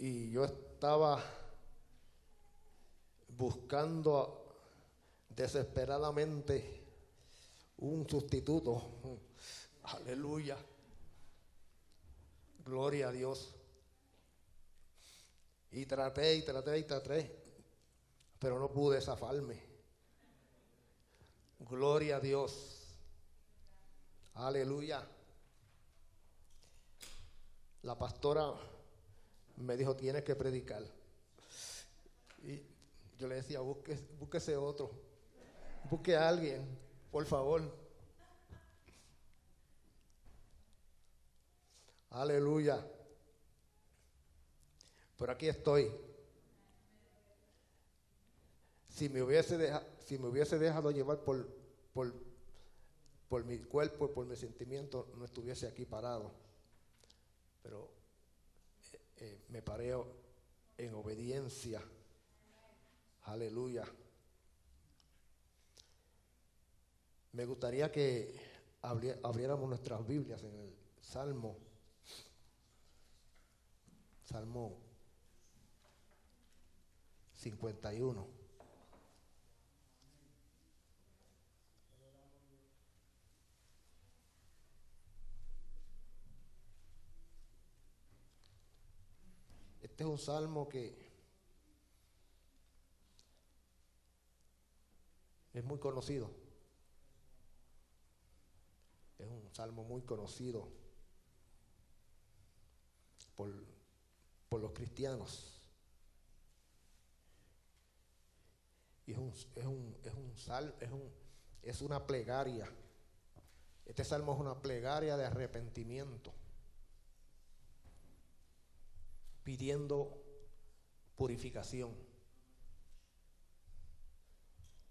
y yo estaba buscando desesperadamente un sustituto. Aleluya. Gloria a Dios. Y traté, pero no pude zafarme. Gloria a Dios. Aleluya. La pastora me dijo, tienes que predicar. Y yo le decía, búsquese otro. Busque a alguien, por favor. Aleluya. Pero aquí estoy. Si me hubiese dejado llevar por mi cuerpo, por mi sentimiento, no estuviese aquí parado. Pero me paré en obediencia. Aleluya. Me gustaría que abriéramos nuestras Biblias en el Salmo 51. Este es un salmo que es muy conocido. Es un salmo muy conocido por los cristianos. Y es una plegaria. Este salmo es una plegaria de arrepentimiento, pidiendo purificación.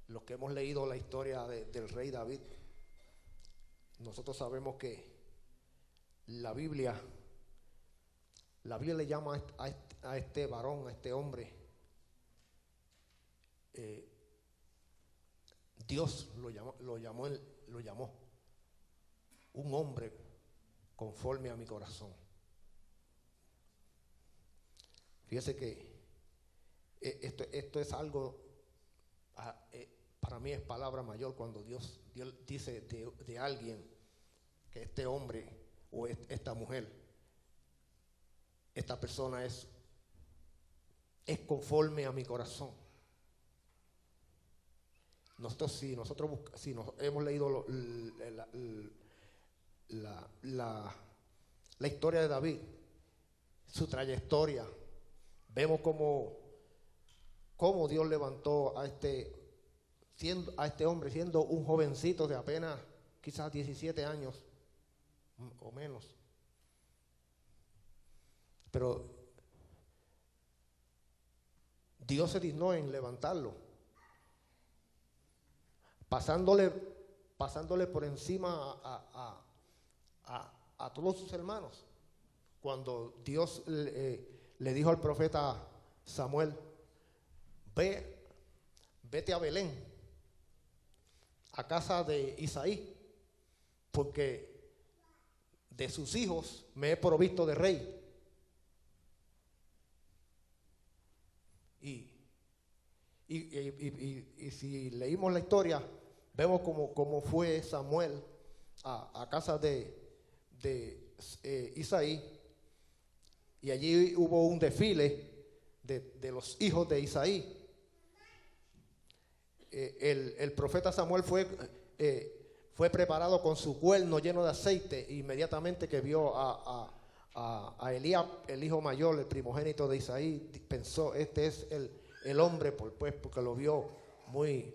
Los que hemos leído la historia del rey David, nosotros sabemos que la Biblia le llama a este varón, a este hombre, Dios lo llamó un hombre conforme a mi corazón. Fíjese que esto es algo, para mí es palabra mayor cuando Dios dice de alguien que este hombre o esta mujer, esta persona es conforme a mi corazón. Nosotros hemos leído la historia de David, su trayectoria, vemos cómo Dios levantó a este hombre siendo un jovencito de apenas quizás 17 años o menos. Pero Dios se dignó en levantarlo, pasándole por encima a todos sus hermanos. Cuando Dios le dijo al profeta Samuel, vete a Belén, a casa de Isaí, porque de sus hijos me he provisto de rey. Y si leímos la historia, vemos cómo fue Samuel a casa de Isaí, y allí hubo un desfile de los hijos de Isaí. El profeta Samuel fue preparado con su cuerno lleno de aceite. Inmediatamente que vio a Elías, el hijo mayor, el primogénito de Isaí, pensó, este es el hombre, porque lo vio muy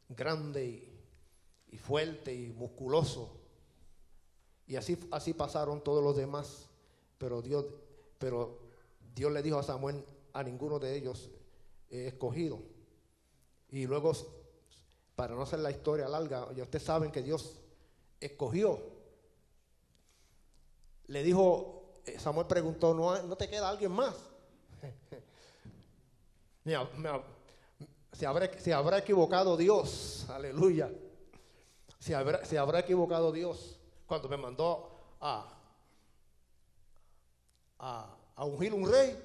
grande y fuerte y musculoso. Y así pasaron todos los demás, pero Dios le dijo a Samuel, a ninguno de ellos he escogido. Y luego, para no hacer la historia larga, ya ustedes saben que Dios escogió. Le dijo, Samuel preguntó, ¿no te queda alguien más? Se habrá equivocado Dios, aleluya. Se habrá equivocado Dios cuando me mandó a a ungir un rey.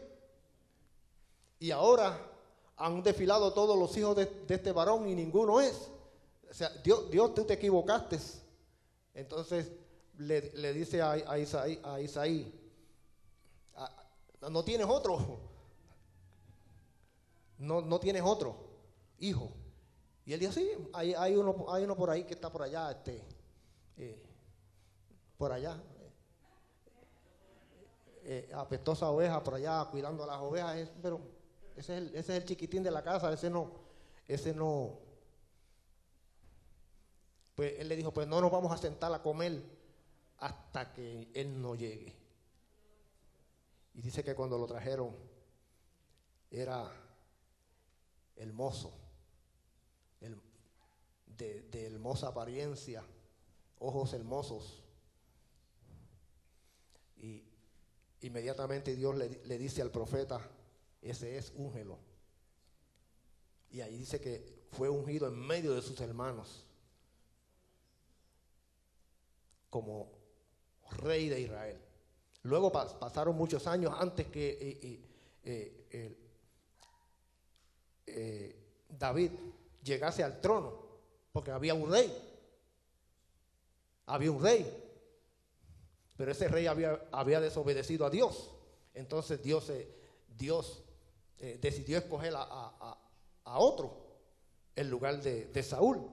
Y ahora han desfilado todos los hijos de este varón y ninguno es. O sea, Dios, tú te equivocaste. Entonces le dice a Isaí, no tienes otro. No tienes otro hijo. Y él dijo, sí, hay uno por ahí que está por allá, por allá. Apestosa oveja por allá cuidando a las ovejas, pero ese es el chiquitín de la casa, ese no. Pues él le dijo, pues no nos vamos a sentar a comer hasta que él no llegue. Y dice que cuando lo trajeron era hermoso, de hermosa apariencia, ojos hermosos. Y inmediatamente Dios le dice al profeta, ese es, úngelo. Y ahí dice que fue ungido en medio de sus hermanos como rey de Israel. Luego pasaron muchos años antes que David llegase al trono, porque había un rey. Pero ese rey había desobedecido a Dios. Entonces Dios decidió escoger a otro en lugar de Saúl.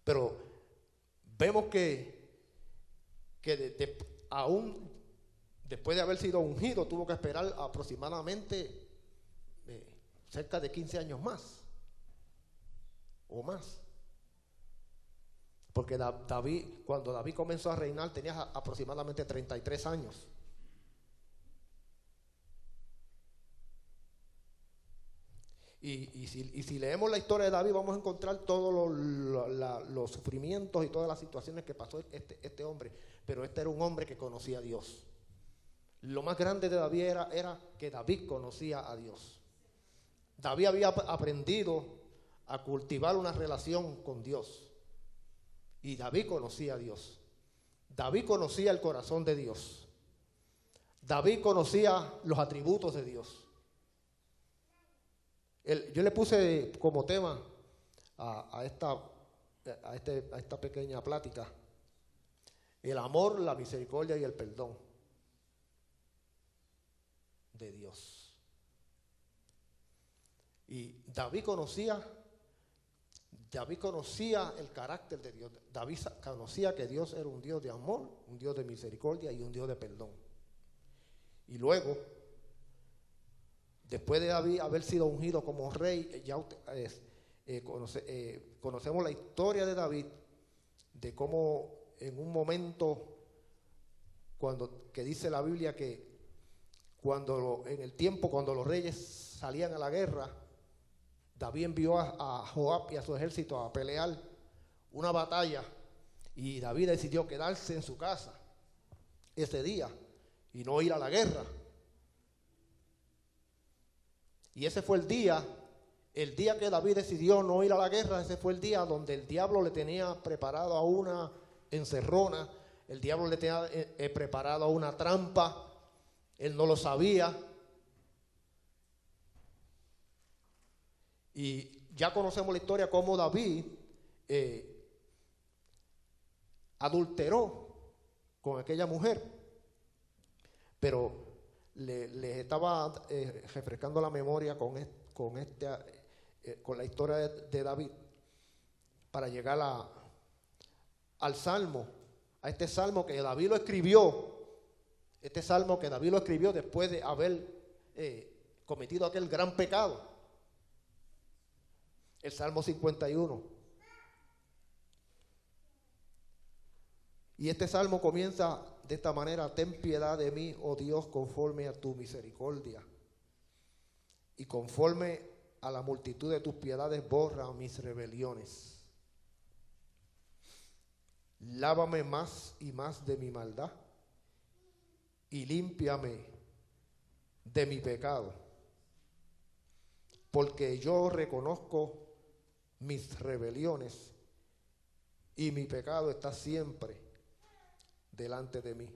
Pero vemos que aún después de haber sido ungido, tuvo que esperar aproximadamente cerca de 15 años más o más. Porque cuando David comenzó a reinar tenía aproximadamente 33 años. Y si leemos la historia de David, vamos a encontrar todos los sufrimientos y todas las situaciones que pasó este hombre. Pero este era un hombre que conocía a Dios. Lo más grande de David era que David conocía a Dios. David había aprendido a cultivar una relación con Dios. Y David conocía a Dios. David conocía el corazón de Dios. David conocía los atributos de Dios. Yo le puse como tema a esta pequeña plática el amor, la misericordia y el perdón de Dios. Y David conocía el carácter de Dios. David conocía que Dios era un Dios de amor, un Dios de misericordia y un Dios de perdón. Y luego, después de David haber sido ungido como rey, ya conocemos la historia de David, de cómo en un momento, que dice la Biblia que en el tiempo cuando los reyes salían a la guerra, David envió a Joab y a su ejército a pelear una batalla, y David decidió quedarse en su casa ese día y no ir a la guerra. Y ese fue el día que David decidió no ir a la guerra. Ese fue el día donde el diablo le tenía preparado a una encerrona, el diablo le tenía preparado a una trampa, él no lo sabía. Y ya conocemos la historia cómo David adulteró con aquella mujer, pero le estaba refrescando la memoria con la historia de David para llegar al salmo, a este salmo que David lo escribió, después de haber cometido aquel gran pecado. El Salmo 51. Y este salmo comienza de esta manera: ten piedad de mí, oh Dios, conforme a tu misericordia, y conforme a la multitud de tus piedades borra mis rebeliones. Lávame más y más de mi maldad, y límpiame de mi pecado, porque yo reconozco mis rebeliones y mi pecado está siempre delante de mí.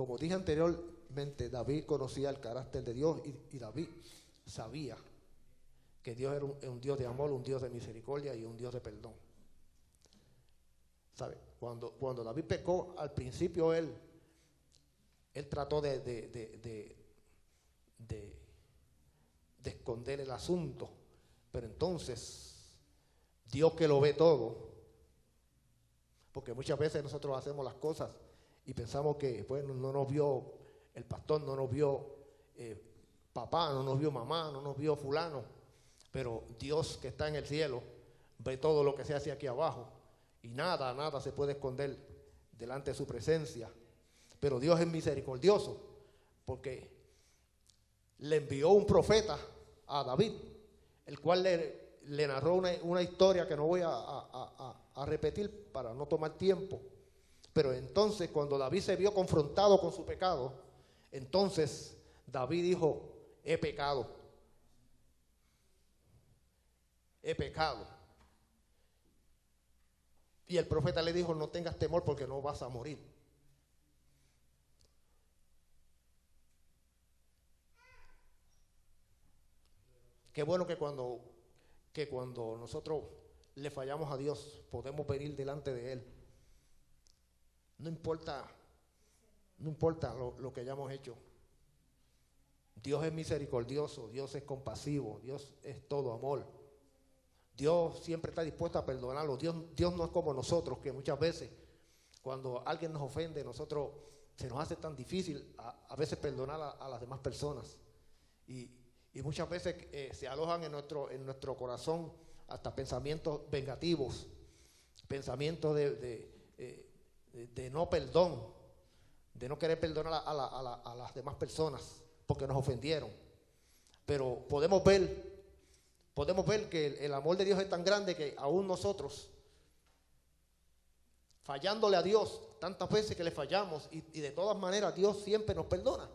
como dije anteriormente, David conocía el carácter de Dios y David sabía que Dios era un Dios de amor, un Dios de misericordia y un Dios de perdón. ¿Sabe? Cuando David pecó, al principio él trató de esconder el asunto, pero entonces Dios, que lo ve todo, porque muchas veces nosotros hacemos las cosas y pensamos que, bueno, no nos vio el pastor, no nos vio papá, no nos vio mamá, no nos vio fulano, pero Dios, que está en el cielo, ve todo lo que se hace aquí abajo y nada se puede esconder delante de su presencia. Pero Dios es misericordioso, porque le envió un profeta a David, el cual le narró una historia que no voy a repetir para no tomar tiempo. Pero entonces, cuando David se vio confrontado con su pecado, entonces David dijo: he pecado. Y el profeta le dijo: no tengas temor, porque no vas a morir. Qué bueno que cuando nosotros le fallamos a Dios, podemos venir delante de Él. No importa lo que hayamos hecho. Dios es misericordioso, Dios es compasivo, Dios es todo amor. Dios siempre está dispuesto a perdonarlo. Dios no es como nosotros, que muchas veces cuando alguien nos ofende, nosotros se nos hace tan difícil a veces perdonar a las demás personas. Y muchas veces se alojan en nuestro corazón hasta pensamientos vengativos, pensamientos de no perdón, de no querer perdonar a las demás personas porque nos ofendieron. Pero podemos ver que el amor de Dios es tan grande que aún nosotros, fallándole a Dios tantas veces que le fallamos, y de todas maneras Dios siempre nos perdona.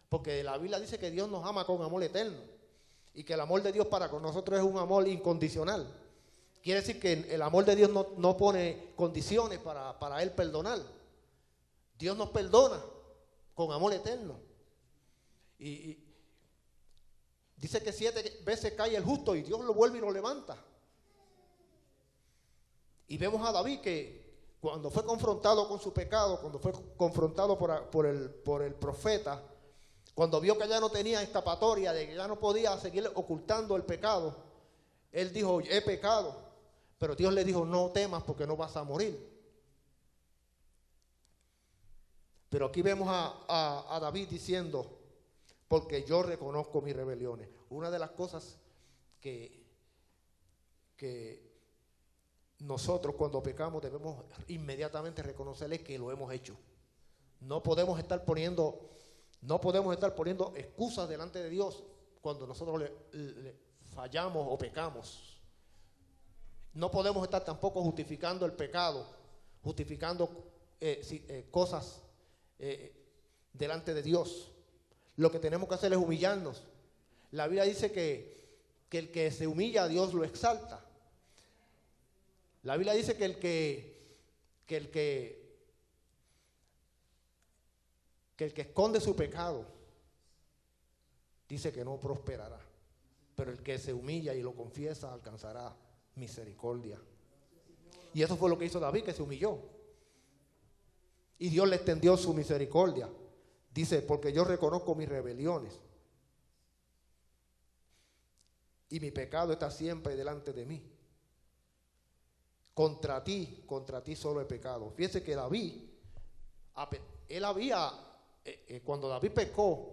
Porque la Biblia dice que Dios nos ama con amor eterno y que el amor de Dios para con nosotros es un amor incondicional. Quiere decir que el amor de Dios no pone condiciones para Él perdonar. Dios nos perdona con amor eterno. Y dice que 7 veces cae el justo y Dios lo vuelve y lo levanta. Y vemos a David que cuando fue confrontado con su pecado, cuando fue confrontado por el profeta, cuando vio que ya no tenía escapatoria, de que ya no podía seguir ocultando el pecado, él dijo: he pecado. Pero Dios le dijo: no temas, porque no vas a morir. Pero aquí vemos a David diciendo: porque yo reconozco mis rebeliones. Una de las cosas que nosotros cuando pecamos debemos inmediatamente reconocerle que lo hemos hecho. No podemos estar poniendo excusas delante de Dios cuando nosotros le fallamos o pecamos. No podemos estar tampoco justificando el pecado, justificando cosas delante de Dios. Lo que tenemos que hacer es humillarnos. La Biblia dice que el que se humilla a Dios lo exalta. La Biblia dice que el que esconde su pecado, dice que no prosperará. Pero el que se humilla y lo confiesa alcanzará misericordia. Y eso fue lo que hizo David, que se humilló. Y Dios le extendió su misericordia. Dice: porque yo reconozco mis rebeliones y mi pecado está siempre delante de mí. Contra ti solo he pecado. Fíjense que David, cuando David pecó,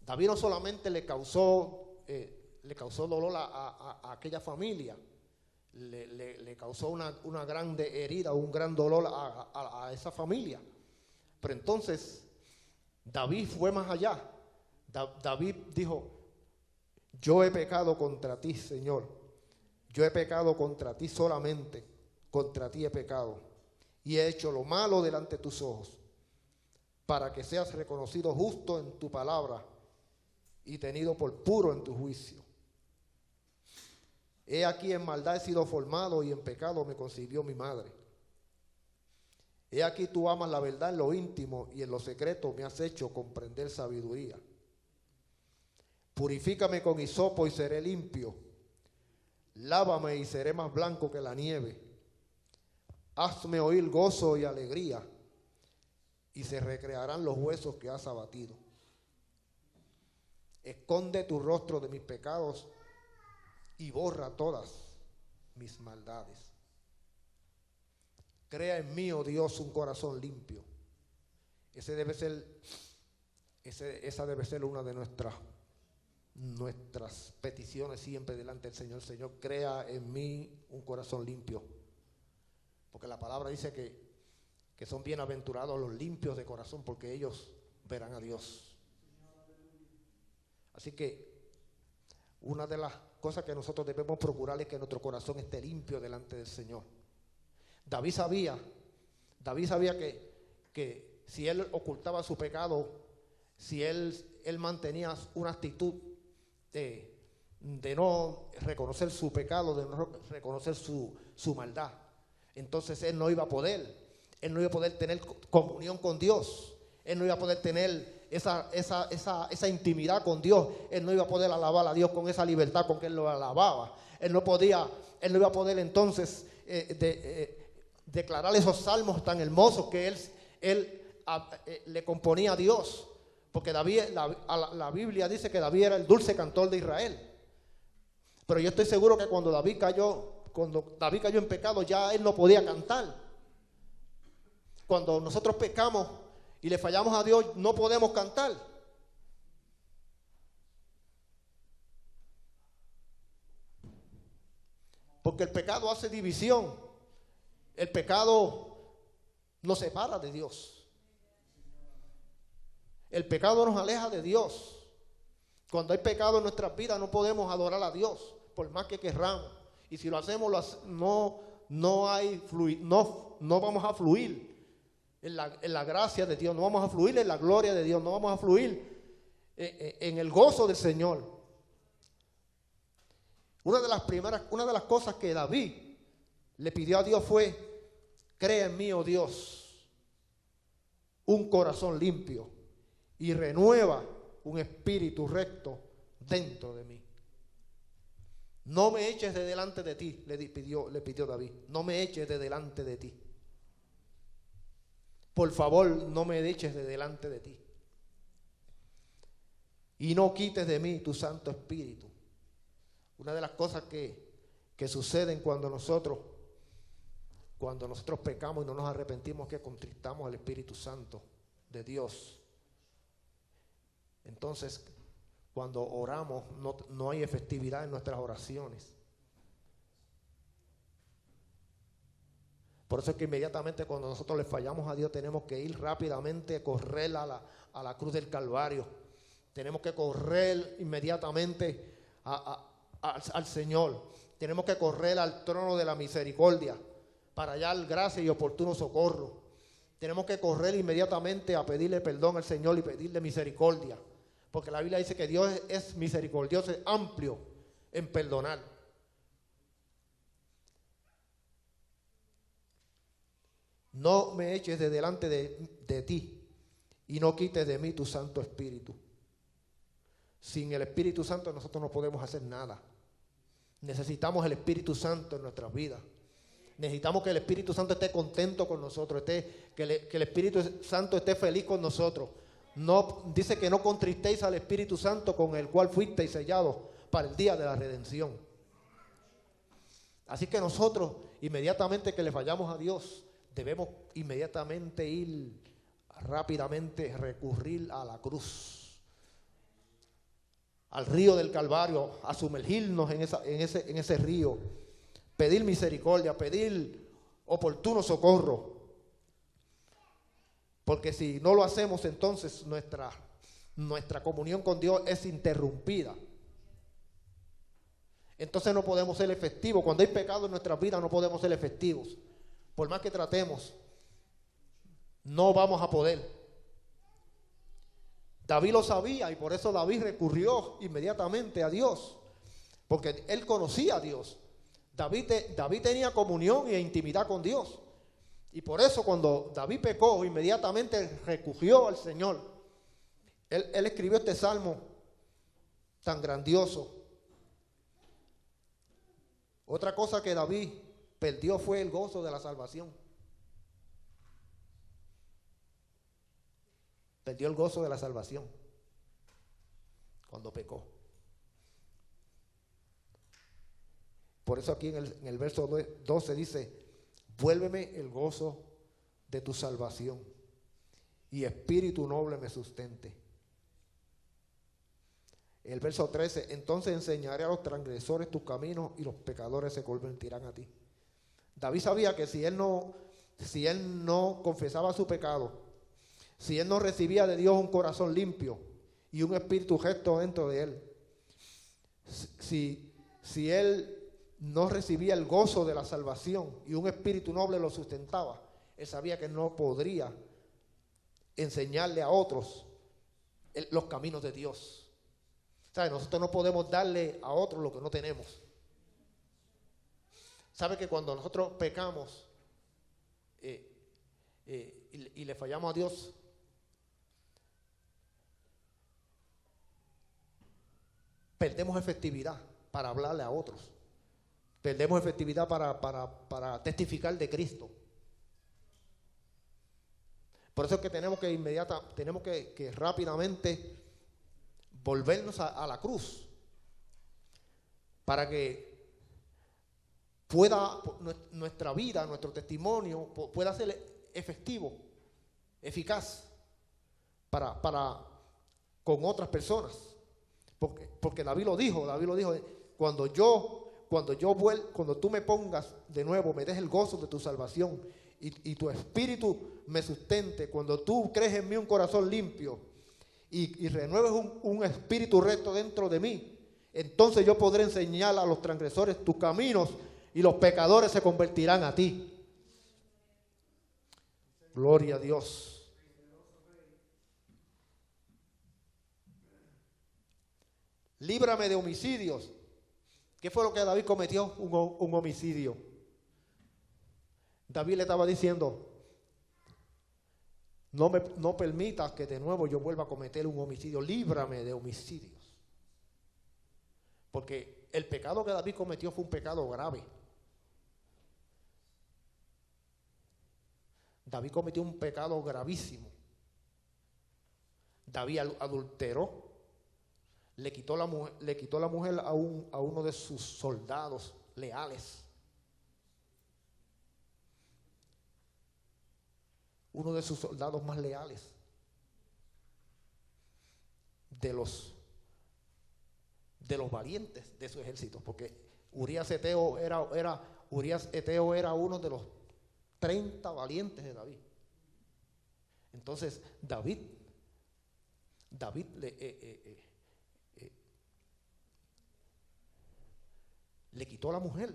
David no solamente le causó dolor a aquella familia, le causó una grande herida, un gran dolor a esa familia. Pero entonces David fue más allá. David dijo: yo he pecado contra ti, Señor. Yo he pecado contra ti solamente. Contra ti he pecado y he hecho lo malo delante de tus ojos, para que seas reconocido justo en tu palabra y tenido por puro en tu juicio. He aquí, en maldad he sido formado y en pecado me concibió mi madre. He aquí tú amas la verdad en lo íntimo y en lo secreto me has hecho comprender sabiduría. Purifícame con hisopo y seré limpio. Lávame y seré más blanco que la nieve. Hazme oír gozo y alegría, y se recrearán los huesos que has abatido. Esconde tu rostro de mis pecados y borra todas mis maldades. Crea en mí, oh Dios, un corazón limpio. Esa debe ser una de nuestras peticiones siempre delante del Señor. Señor, crea en mí un corazón limpio. Porque la palabra dice que son bienaventurados los limpios de corazón, porque ellos verán a Dios. Así que una de las cosas que nosotros debemos procurar es que nuestro corazón esté limpio delante del Señor. David sabía que si él ocultaba su pecado, si él mantenía una actitud de no reconocer su pecado, de no reconocer su maldad, entonces él no iba a poder tener comunión con Dios. Él no iba a poder tener esa intimidad con Dios. Él no iba a poder alabar a Dios con esa libertad con que él lo alababa. Él no iba a poder entonces declarar esos salmos tan hermosos que él le componía a Dios. Porque David, la Biblia dice que David era el dulce cantor de Israel. Pero yo estoy seguro que cuando David cayó en pecado, ya él no podía cantar. Cuando nosotros pecamos y le fallamos a Dios, no podemos cantar. Porque el pecado hace división. El pecado nos separa de Dios. El pecado nos aleja de Dios. Cuando hay pecado en nuestras vidas no podemos adorar a Dios, por más que querramos. Y si lo hacemos, no vamos a fluir en la gracia de Dios, no vamos a fluir en la gloria de Dios, no vamos a fluir en el gozo del Señor. Una de las cosas que David le pidió a Dios fue: crea en mí, oh Dios, un corazón limpio y renueva un espíritu recto dentro de mí. No me eches de delante de ti, le pidió David. No me eches de delante de ti. Por favor, no me eches de delante de ti. Y no quites de mí tu Santo Espíritu. Una de las cosas que suceden cuando nosotros pecamos y no nos arrepentimos, que contristamos al Espíritu Santo de Dios. Entonces, cuando oramos, no hay efectividad en nuestras oraciones. Por eso es que inmediatamente cuando nosotros le fallamos a Dios, tenemos que ir rápidamente a correr a la cruz del Calvario. Tenemos que correr inmediatamente al Señor. Tenemos que correr al trono de la misericordia para hallar gracia y oportuno socorro. Tenemos que correr inmediatamente a pedirle perdón al Señor y pedirle misericordia. Porque la Biblia dice que Dios es misericordioso, es amplio en perdonar. No me eches de delante de ti y no quites de mí tu Santo Espíritu. Sin el Espíritu Santo nosotros no podemos hacer nada. Necesitamos el Espíritu Santo en nuestras vidas. Necesitamos que el Espíritu Santo esté contento con nosotros, que el Espíritu Santo esté feliz con nosotros. No, dice que no contristéis al Espíritu Santo, con el cual fuisteis sellados para el día de la redención. Así que nosotros, inmediatamente que le fallamos a Dios, debemos inmediatamente ir rápidamente, recurrir a la cruz, al río del Calvario, a sumergirnos en ese río, pedir misericordia, pedir oportuno socorro. Porque si no lo hacemos, entonces nuestra comunión con Dios es interrumpida. Entonces no podemos ser efectivos. Cuando hay pecado en nuestras vidas no podemos ser efectivos. Por más que tratemos, no vamos a poder. David lo sabía y por eso David recurrió inmediatamente a Dios. Porque él conocía a Dios. David tenía comunión e intimidad con Dios. Y por eso cuando David pecó, inmediatamente recurrió al Señor. Él escribió este salmo tan grandioso. Otra cosa que David perdió fue el gozo de la salvación. Perdió el gozo de la salvación cuando pecó. Por eso aquí en el verso 12 dice: vuélveme el gozo de tu salvación y espíritu noble me sustente. El verso 13: entonces enseñaré a los transgresores tus caminos y los pecadores se convertirán a ti. David sabía que si él no confesaba su pecado, si él no recibía de Dios un corazón limpio y un espíritu recto dentro de él, si él no recibía el gozo de la salvación y un espíritu noble lo sustentaba, él sabía que no podría enseñarle a otros los caminos de Dios. ¿Sabe? Nosotros no podemos darle a otros lo que no tenemos. ¿Sabe que cuando nosotros pecamos y le fallamos a Dios, perdemos efectividad para hablarle a otros? Perdemos efectividad para testificar de Cristo. Por eso es que tenemos que rápidamente volvernos a la cruz, para que pueda nuestra vida, nuestro testimonio pueda ser efectivo, eficaz con otras personas. Porque David lo dijo, cuando tú me pongas de nuevo, me des el gozo de tu salvación y tu espíritu me sustente, cuando tú crees en mí un corazón limpio y renueves un espíritu recto dentro de mí, entonces yo podré enseñar a los transgresores tus caminos y los pecadores se convertirán a ti. Gloria a Dios. Líbrame de homicidios. ¿Qué fue lo que David cometió? Un homicidio. David le estaba diciendo: no permitas que de nuevo yo vuelva a cometer un homicidio. Líbrame de homicidios. Porque el pecado que David cometió fue un pecado grave. David cometió un pecado gravísimo. David adulteró. Le quitó la mujer a uno de sus soldados leales. Uno de sus soldados más leales. De los valientes de su ejército. Porque Urías Eteo era uno de los 30 valientes de David. Entonces David le quitó la mujer.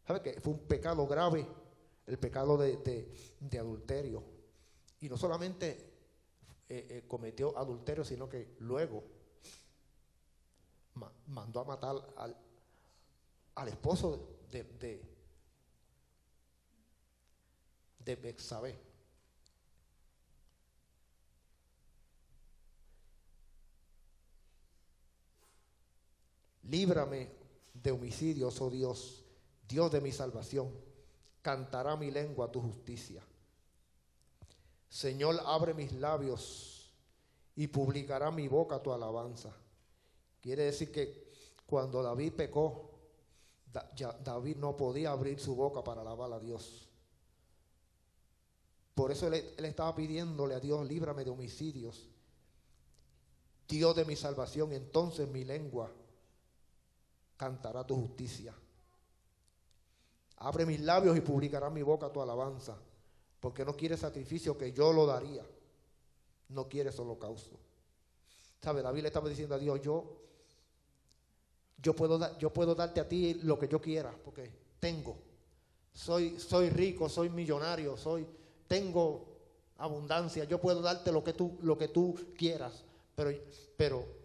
¿Sabe que fue un pecado grave? El pecado de adulterio. Y no solamente cometió adulterio, sino que luego mandó a matar al esposo de Betsabé. Líbrame de homicidios, oh Dios, Dios de mi salvación. Cantará mi lengua tu justicia. Señor, abre mis labios y publicará mi boca tu alabanza. Quiere decir que cuando David pecó, David no podía abrir su boca para alabar a Dios. Por eso él estaba pidiéndole a Dios: líbrame de homicidios, Dios de mi salvación. Entonces mi lengua cantará tu justicia. Abre mis labios y publicará mi boca tu alabanza, porque no quiere sacrificio que yo lo daría, no quieres holocausto. ¿Sabe? David le estaba diciendo a Dios: yo puedo darte a ti lo que yo quiera, porque soy rico, soy millonario, tengo abundancia, yo puedo darte lo que tú quieras, pero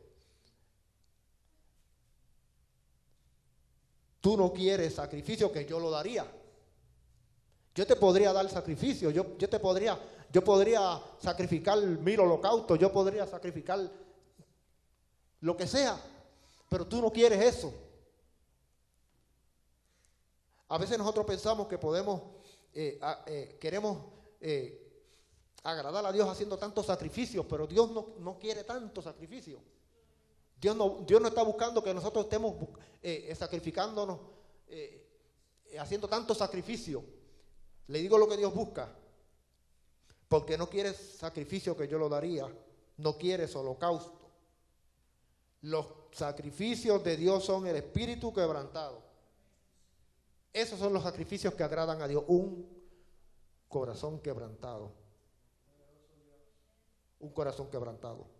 tú no quieres sacrificio, que yo lo daría. Yo te podría dar sacrificio, yo podría sacrificar 1000 holocaustos, yo podría sacrificar lo que sea, pero tú no quieres eso. A veces nosotros pensamos que queremos agradar a Dios haciendo tantos sacrificios, pero Dios no quiere tanto sacrificio. Dios no está buscando que nosotros estemos sacrificándonos, haciendo tanto sacrificio. Le digo lo que Dios busca, porque no quieres sacrificio, que yo lo daría, no quieres holocausto. Los sacrificios de Dios son el espíritu quebrantado. Esos son los sacrificios que agradan a Dios, un corazón quebrantado. Un corazón quebrantado.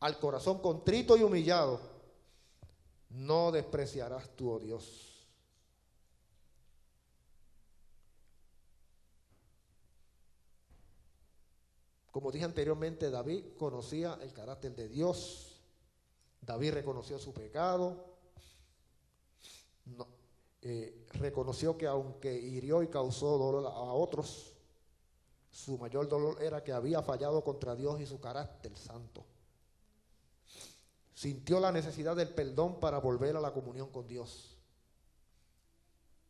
Al corazón contrito y humillado no despreciarás tú, oh Dios. Como dije anteriormente, David conocía el carácter de Dios. David reconoció su pecado. Reconoció que aunque hirió y causó dolor a otros, su mayor dolor era que había fallado contra Dios y su carácter santo. Sintió la necesidad del perdón para volver a la comunión con Dios.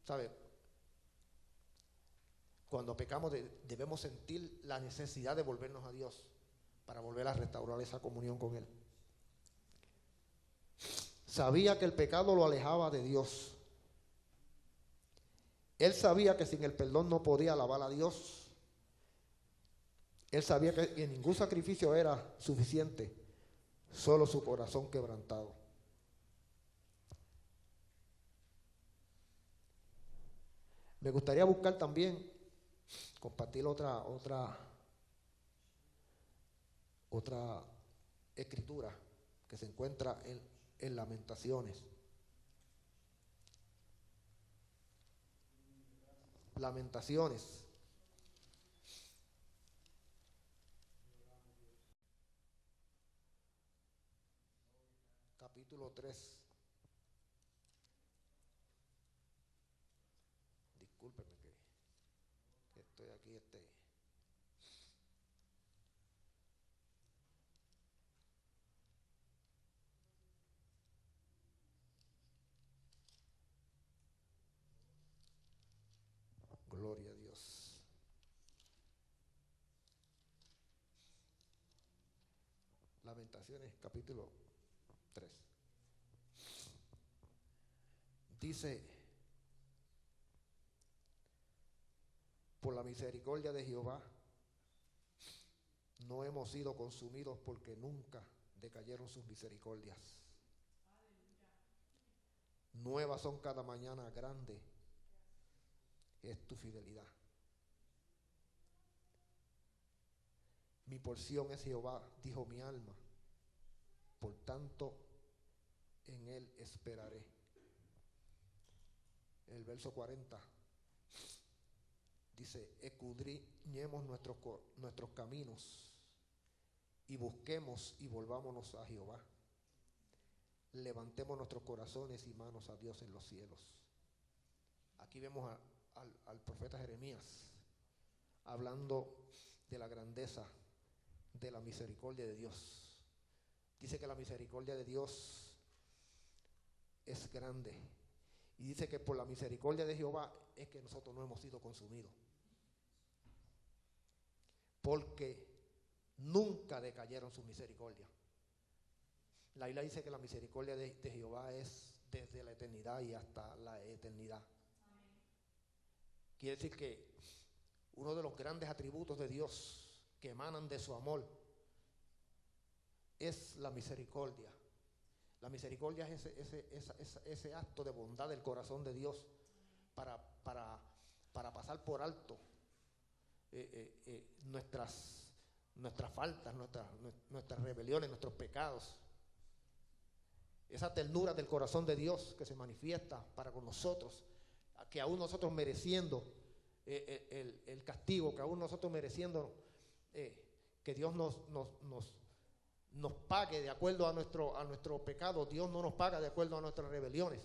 ¿Sabe? Cuando pecamos debemos sentir la necesidad de volvernos a Dios para volver a restaurar esa comunión con Él. Sabía que el pecado lo alejaba de Dios. Él sabía que sin el perdón no podía alabar a Dios. Él sabía que ningún sacrificio era suficiente, solo su corazón quebrantado. Me gustaría buscar también, compartir otra escritura que se encuentra en Lamentaciones. Lamentaciones. Capítulo 3. Discúlpeme que estoy aquí, Gloria a Dios. Lamentaciones, capítulo 3. Dice: por la misericordia de Jehová no hemos sido consumidos, porque nunca decayeron sus misericordias. Nuevas son cada mañana, grande es tu fidelidad. Mi porción es Jehová, dijo mi alma, por tanto en él esperaré. El verso 40 dice: escudriñemos nuestros caminos y busquemos y volvámonos a Jehová. Levantemos nuestros corazones y manos a Dios en los cielos. Aquí vemos al profeta Jeremías hablando de la grandeza de la misericordia de Dios. Dice que la misericordia de Dios es grande, y dice que por la misericordia de Jehová es que nosotros no hemos sido consumidos, porque nunca decayeron sus misericordias. La Biblia dice que la misericordia de Jehová es desde la eternidad y hasta la eternidad. Quiere decir que uno de los grandes atributos de Dios que emanan de su amor es la misericordia. La misericordia es ese acto de bondad del corazón de Dios para pasar por alto nuestras faltas, nuestras rebeliones, nuestros pecados. Esa ternura del corazón de Dios que se manifiesta para con nosotros, que aún nosotros mereciendo el castigo, que aún nosotros mereciendo que Dios nos pague de acuerdo a nuestro pecado. Dios no nos paga de acuerdo a nuestras rebeliones,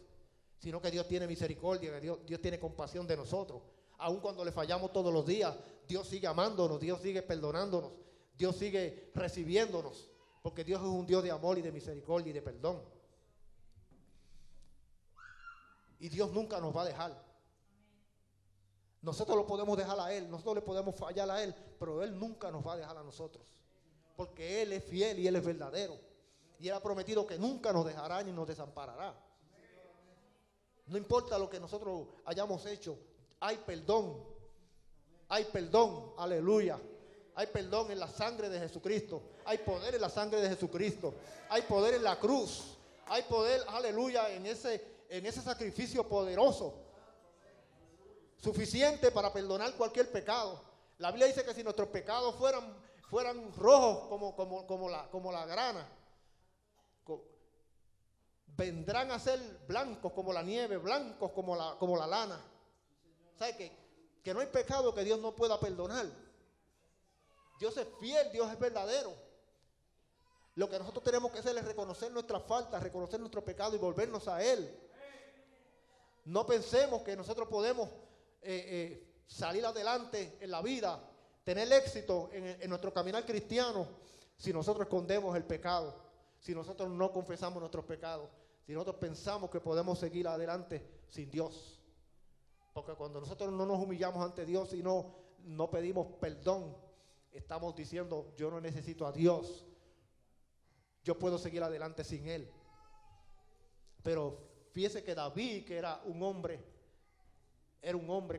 sino que Dios tiene misericordia, que Dios tiene compasión de nosotros. Aun cuando le fallamos todos los días, Dios sigue amándonos, Dios sigue perdonándonos, Dios sigue recibiéndonos, porque Dios es un Dios de amor y de misericordia y de perdón. Y Dios nunca nos va a dejar. Nosotros lo podemos dejar a Él, nosotros le podemos fallar a Él, pero Él nunca nos va a dejar a nosotros, porque Él es fiel y Él es verdadero. Y Él ha prometido que nunca nos dejará ni nos desamparará. No importa lo que nosotros hayamos hecho, hay perdón, aleluya. Hay perdón en la sangre de Jesucristo, hay poder en la sangre de Jesucristo, hay poder en la cruz, hay poder, aleluya, en ese sacrificio poderoso, suficiente para perdonar cualquier pecado. La Biblia dice que si nuestros pecados fueran rojos como la grana, vendrán a ser blancos como la nieve, blancos como la lana. ¿Sabe que no hay pecado que Dios no pueda perdonar? Dios es fiel, Dios es verdadero. Lo que nosotros tenemos que hacer es reconocer nuestras faltas, reconocer nuestro pecado y volvernos a Él. No pensemos que nosotros podemos salir adelante en la vida, tener éxito en nuestro caminar cristiano, si nosotros escondemos el pecado, si nosotros no confesamos nuestros pecados, si nosotros pensamos que podemos seguir adelante sin Dios. Porque cuando nosotros no nos humillamos ante Dios y no pedimos perdón, estamos diciendo: yo no necesito a Dios, yo puedo seguir adelante sin Él. Pero fíjese que David, que era un hombre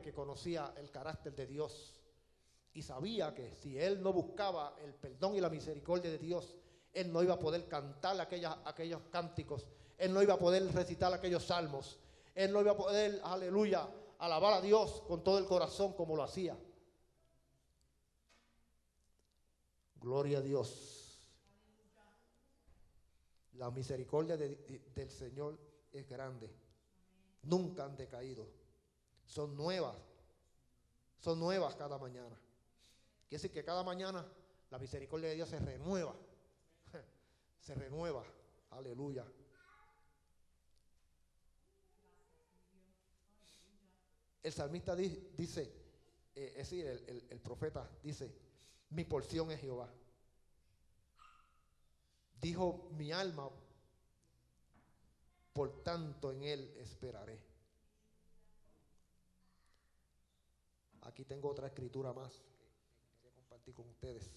que conocía el carácter de Dios y sabía que si él no buscaba el perdón y la misericordia de Dios, él no iba a poder cantar aquellos cánticos, él no iba a poder recitar aquellos salmos, él no iba a poder, aleluya, alabar a Dios con todo el corazón como lo hacía. Gloria a Dios. La misericordia del Señor es grande. Nunca han decaído. Son nuevas cada mañana. Quiere decir que cada mañana la misericordia de Dios se renueva. Se renueva. Aleluya. El salmista dice, es decir, el profeta dice: mi porción es Jehová. Dijo mi alma: por tanto en Él esperaré. Aquí tengo otra escritura más que quería compartir con ustedes.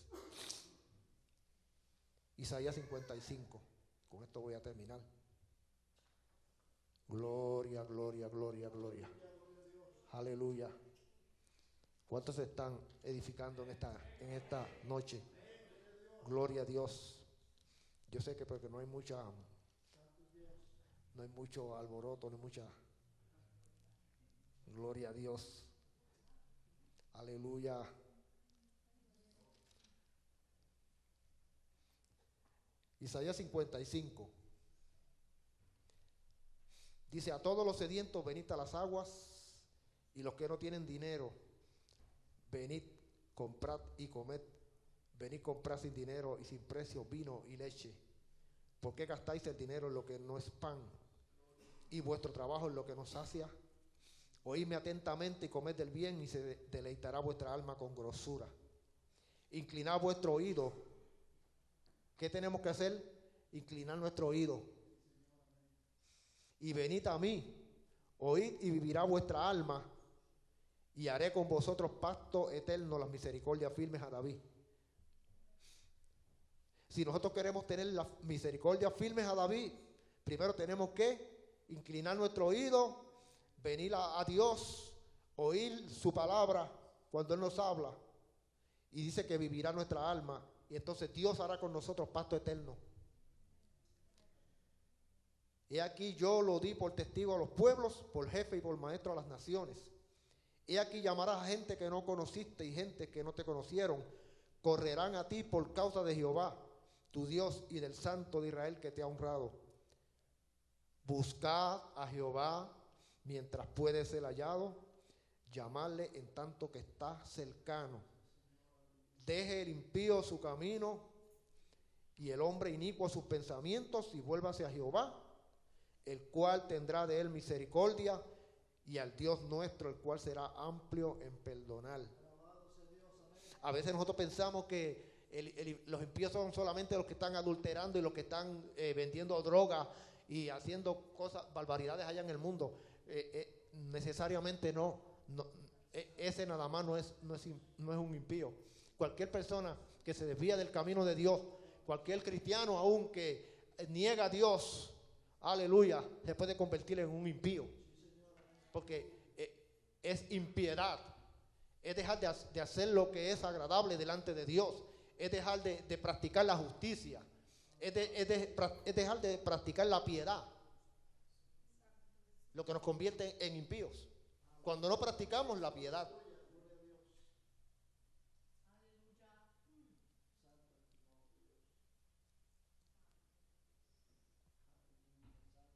Isaías 55. Con esto voy a terminar. Gloria, gloria, gloria, gloria. Aleluya. ¿Cuántos se están edificando en esta noche? Gloria a Dios. Yo sé que porque no hay mucho alboroto, no hay mucha. Gloria a Dios. Aleluya. Isaías 55. Dice: a todos los sedientos venid a las aguas, y los que no tienen dinero, venid, comprad y comed. Venid, comprad sin dinero y sin precio vino y leche. ¿Por qué gastáis el dinero en lo que no es pan, y vuestro trabajo en lo que no sacia? Oídme atentamente y comed del bien, y se deleitará vuestra alma con grosura. Inclinad vuestro oído. ¿Qué tenemos que hacer? Inclinar nuestro oído. Y venid a mí, oíd y vivirá vuestra alma, y haré con vosotros pacto eterno, las misericordias firmes a David. Si nosotros queremos tener las misericordias firmes a David, primero tenemos que inclinar nuestro oído, venir a Dios, oír su palabra cuando Él nos habla, y dice que vivirá nuestra alma, y entonces Dios hará con nosotros pacto eterno. He aquí yo lo di por testigo a los pueblos, por jefe y por maestro a las naciones. He aquí llamarás a gente que no conociste y gente que no te conocieron. Correrán a ti por causa de Jehová, tu Dios, y del Santo de Israel que te ha honrado. Buscad a Jehová mientras puede ser hallado, llamarle en tanto que está cercano. Deje el impío su camino y el hombre inicuo sus pensamientos, y vuélvase a Jehová, el cual tendrá de él misericordia, y al Dios nuestro, el cual será amplio en perdonar. A veces nosotros pensamos que los impíos son solamente los que están adulterando y los que están vendiendo droga y haciendo cosas, barbaridades allá en el mundo. Necesariamente no. Ese nada más no es un impío. Cualquier persona que se desvía del camino de Dios, cualquier cristiano aún que niega a Dios, aleluya, se puede convertir en un impío. Porque es impiedad. Es dejar de hacer lo que es agradable delante de Dios. Es dejar de practicar la justicia. Es dejar de practicar la piedad. Lo que nos convierte en impíos. Cuando no practicamos la piedad.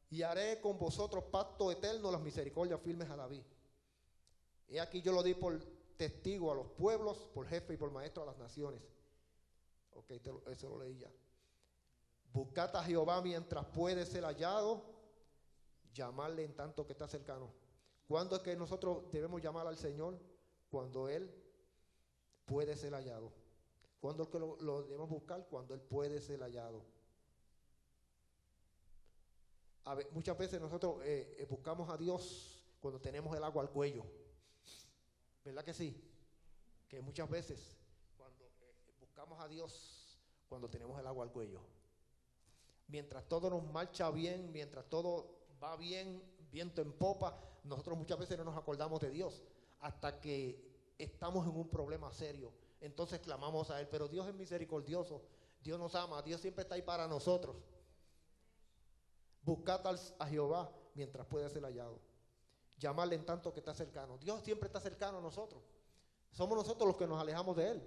Y haré con vosotros pacto eterno, las misericordias firmes a David. He aquí yo lo di por testigo a los pueblos, por jefe y por maestro a las naciones. Ok, eso lo leí ya. Buscad a Jehová mientras puede ser hallado, llamarle en tanto que está cercano. ¿Cuándo es que nosotros debemos llamar al Señor? Cuando Él puede ser hallado. ¿Cuándo es que lo debemos buscar? Cuando Él puede ser hallado. Muchas veces nosotros buscamos a Dios cuando tenemos el agua al cuello. ¿Verdad que sí? Que muchas veces cuando buscamos a Dios cuando tenemos el agua al cuello. Mientras todo nos marcha bien, mientras todo va bien, viento en popa, nosotros muchas veces no nos acordamos de Dios hasta que estamos en un problema serio. Entonces clamamos a Él, pero Dios es misericordioso, Dios nos ama, Dios siempre está ahí para nosotros. Buscad a Jehová mientras pueda ser hallado. Llamarle en tanto que está cercano. Dios siempre está cercano a nosotros. Somos nosotros los que nos alejamos de Él.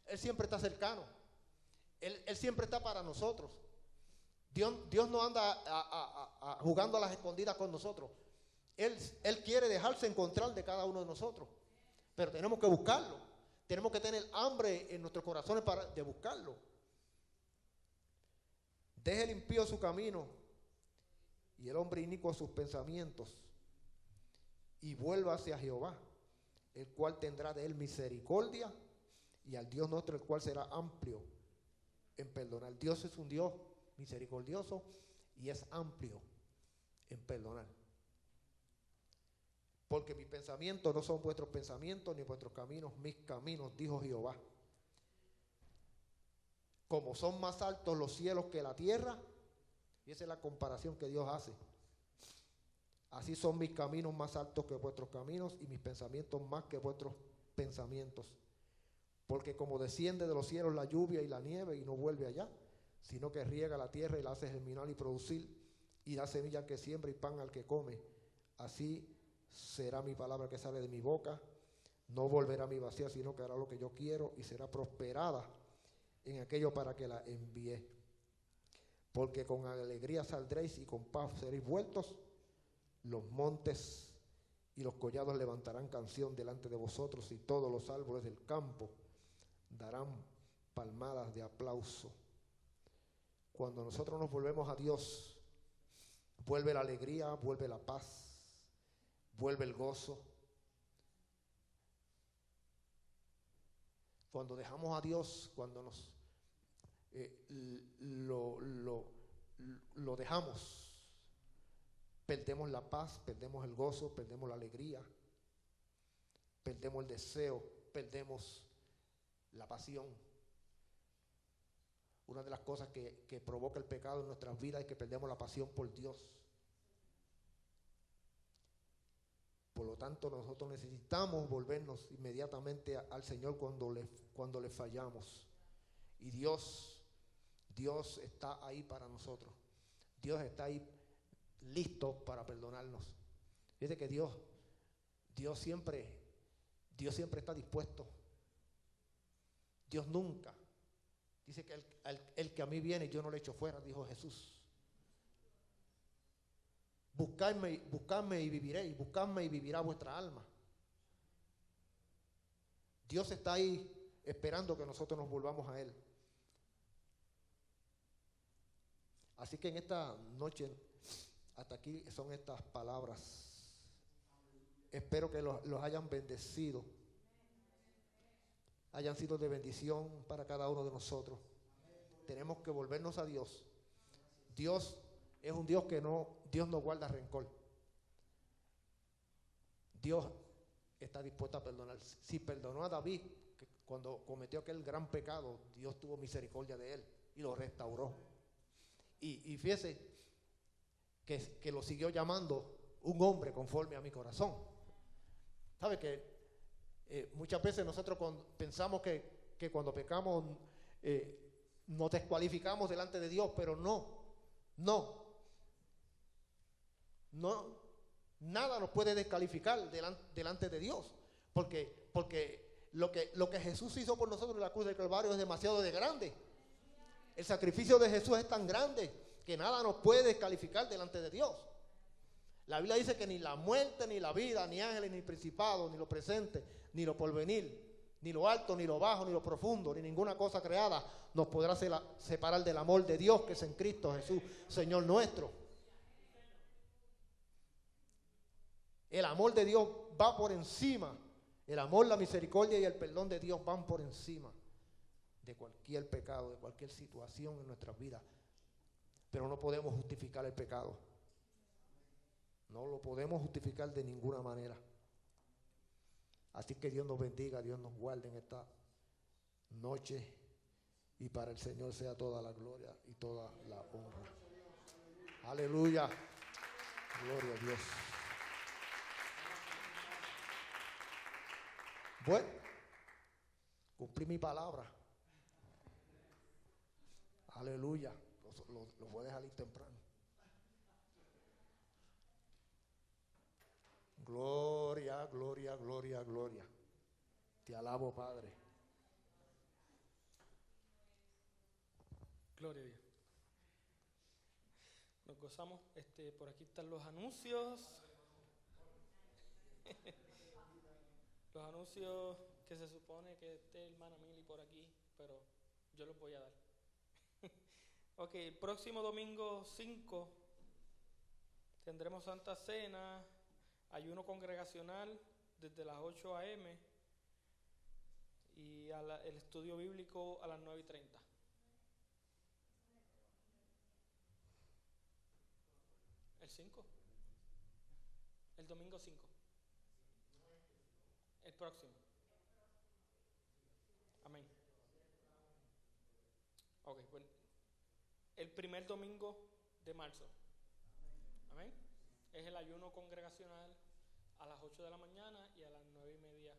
Él siempre está cercano. Él siempre está para nosotros. Dios no anda jugando a las escondidas con nosotros. Él quiere dejarse encontrar de cada uno de nosotros. Pero tenemos que buscarlo. Tenemos que tener hambre en nuestros corazones de buscarlo. Deje el impío su camino y el hombre inicuo sus pensamientos, y vuelva hacia Jehová, el cual tendrá de él misericordia, y al Dios nuestro, el cual será amplio en perdonar. Dios es un Dios misericordioso y es amplio en perdonar. Porque mis pensamientos no son vuestros pensamientos, ni vuestros caminos mis caminos, dijo Jehová. Como son más altos los cielos que la tierra, y esa es la comparación que Dios hace. Así son mis caminos más altos que vuestros caminos, y mis pensamientos más que vuestros pensamientos. Porque como desciende de los cielos la lluvia y la nieve y no vuelve allá, sino que riega la tierra y la hace germinar y producir, y da semilla al que siembra y pan al que come, así será mi palabra que sale de mi boca. No volverá a mi vacía, sino que hará lo que yo quiero, y será prosperada en aquello para que la envié. Porque con alegría saldréis y con paz seréis vueltos. Los montes y los collados levantarán canción delante de vosotros, y todos los árboles del campo darán palmadas de aplauso. Cuando nosotros nos volvemos a Dios, vuelve la alegría, vuelve la paz, vuelve el gozo. Cuando dejamos a Dios, cuando nos lo dejamos, perdemos la paz, perdemos el gozo, perdemos la alegría, perdemos el deseo, perdemos la pasión. Una de las cosas que provoca el pecado en nuestras vidas es que perdemos la pasión por Dios. Por lo tanto, nosotros necesitamos volvernos inmediatamente al Señor cuando le fallamos. Y Dios está ahí para nosotros. Dios está ahí listo para perdonarnos. Fíjate que Dios siempre está dispuesto. Dios nunca. Dice que el que a mí viene yo no le echo fuera, dijo Jesús. Buscadme y viviréis, buscadme y vivirá vuestra alma. Dios está ahí esperando que nosotros nos volvamos a Él. Así que en esta noche Hasta aquí son estas palabras. Espero que los hayan bendecido, hayan sido de bendición para cada uno de nosotros. Tenemos que volvernos a Dios. Dios es un Dios Dios no guarda rencor. Dios está dispuesto a perdonar. Si perdonó a David cuando cometió aquel gran pecado, Dios tuvo misericordia de él y lo restauró. Y fíjese que lo siguió llamando un hombre conforme a mi corazón. ¿Sabe que muchas veces nosotros pensamos que cuando pecamos nos descualificamos delante de Dios, pero no, nada nos puede descalificar delante de Dios, porque lo que Jesús hizo por nosotros en la cruz del Calvario es demasiado de grande. El sacrificio de Jesús es tan grande que nada nos puede descalificar delante de Dios. La Biblia dice que ni la muerte, ni la vida, ni ángeles, ni principados, ni lo presente, ni lo porvenir, ni lo alto, ni lo bajo, ni lo profundo, ni ninguna cosa creada nos podrá separar del amor de Dios que es en Cristo Jesús, Señor nuestro. El amor de Dios va por encima. El amor, la misericordia y el perdón de Dios van por encima de cualquier pecado, de cualquier situación en nuestras vidas. Pero no podemos justificar el pecado. No lo podemos justificar de ninguna manera. Así que Dios nos bendiga, Dios nos guarde en esta noche. Y para el Señor sea toda la gloria y toda la honra. Aleluya. Gloria a Dios. Bueno, cumplí mi palabra. Aleluya. Lo voy a dejar ir temprano. Gloria, gloria, gloria, gloria. Te alabo, Padre. Gloria a Dios. Nos gozamos. Por aquí están los anuncios. Los anuncios que se supone que esté hermana Mili por aquí, pero yo los voy a dar. Ok, el próximo domingo 5 tendremos Santa Cena, ayuno congregacional desde las 8 a.m. y el estudio bíblico a las 9:30. ¿El 5? El domingo 5. El próximo. Amén. Ok, bueno. El primer domingo de marzo. Amén. Es el ayuno congregacional a las 8 de la mañana y a las 9:30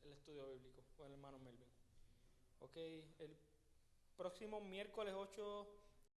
el estudio bíblico con el hermano Melvin. Ok, el próximo miércoles 8